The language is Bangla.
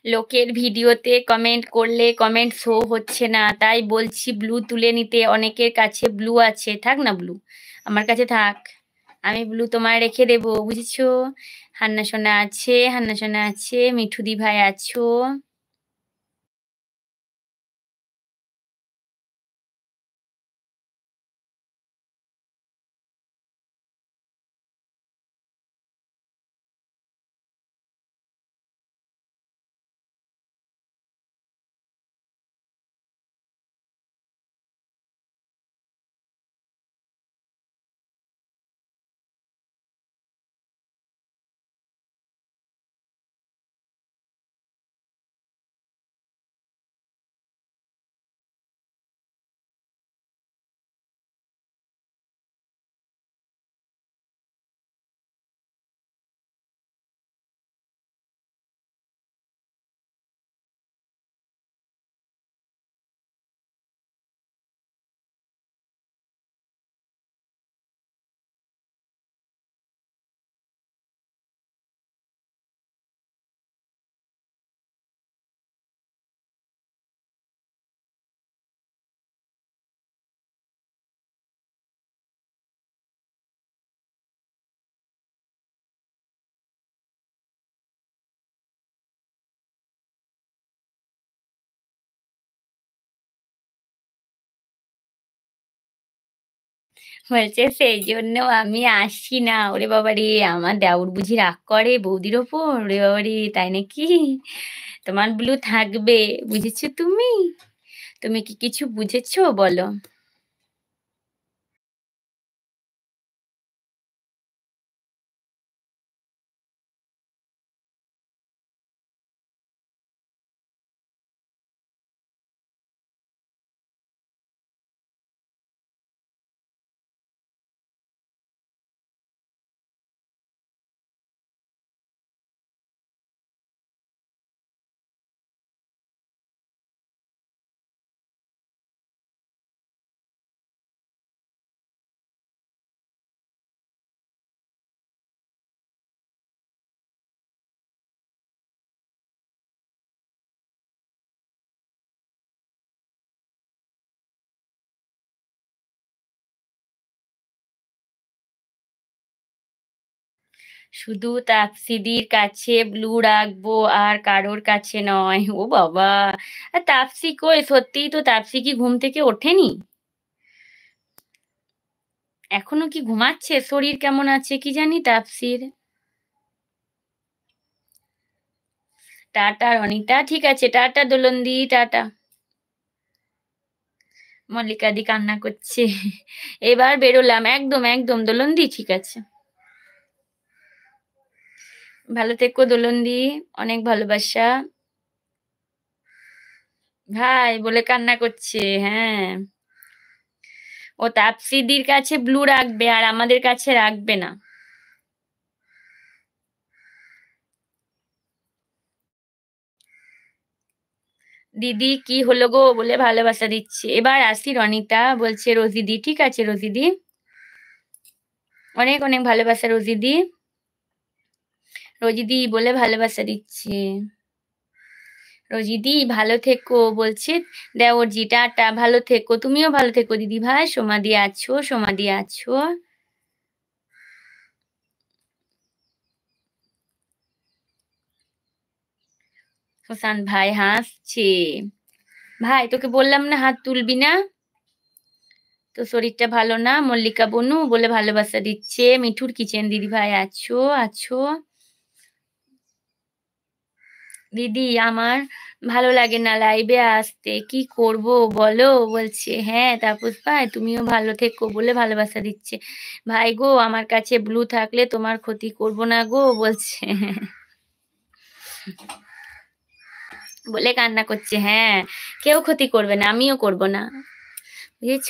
লোকের ভিডিওতে কমেন্ট করলে কমেন্ট শো হচ্ছে না, তাই বলছি ব্লু তুলে নিতে। অনেকের কাছে ব্লু আছে, থাক না ব্লু, আমার কাছে থাক, আমি ব্লু তোমায় রেখে দেবো, বুঝেছো? হান্না সোনা আছে, হান্না সোনা আছে, মিঠু দি ভাই আছো। বলছে সেই জন্য আমি আসি না। ওরে বাবা রে, আমার দেওর বুঝি রাগ করে বৌদির ওপর? ওরে বাবা রে, তাই নাকি? তোমার ব্লু থাকবে, বুঝেছো তুমি? তুমি কি কিছু বুঝেছো বলো? শুধু তাপসিদির কাছে ব্লু রাখবো, আর কারোর কাছে নয়। ও বাবা! আর তাপসি কই? সত্যিই তো, তাপসি কি ঘুম থেকে ওঠেনি? এখনো কি ঘুমাচ্ছে? শরীর কেমন আছে কি জানি তাপসির। টাটা রনিতা, ঠিক আছে, টাটা দোলন্দি, টাটা। মল্লিকাদি কান্না করছে। এবার বেরোলাম, একদম একদম দোলন্দি, ঠিক আছে। ভালো থেকো দোলন্দি, অনেক ভালোবাসা। ভাই বলে কান্না করছে, হ্যাঁ। ও তাপসিদির কাছে ব্লু রাখবে, আর আমাদের কাছে রাখবে না। দিদি কি হলো গো বলে ভালোবাসা দিচ্ছে। এবার আসি রনিতা, বলছে রোজিদি, ঠিক আছে রোজিদি, অনেক অনেক ভালোবাসা রোজিদি। রোজিদি বলে ভালোবাসা দিচ্ছে। রোজিদি ভালো থেকো বলছে। দেওরজি টাটা, ভালো থেকো, তুমিও ভালো থেকো দিদি ভাই। সমাধি আছো, সমাধি আছো। সুশান ভাই হাসছে। ভাই তোকে বললাম না হাত তুলবি না, তো শরীরটা ভালো না। মল্লিকা বনু বলে ভালোবাসা দিচ্ছে। মিঠুর কিচেন দিদি ভাই আছো, আছো। দিদি আমার ভালো লাগে না লাইভে আসতে, কি করব বলো? বলছে হ্যাঁ তাপস ভাই তুমিও ভালো থেকো বলে ভালোবাসা দিচ্ছে। ভাই গো আমার কাছে ব্লু থাকলে তোমার ক্ষতি করব না গো, বলছে। বলে কান্না করছে, হ্যাঁ কেউ ক্ষতি করবে না, আমিও করব না, বুঝেছো?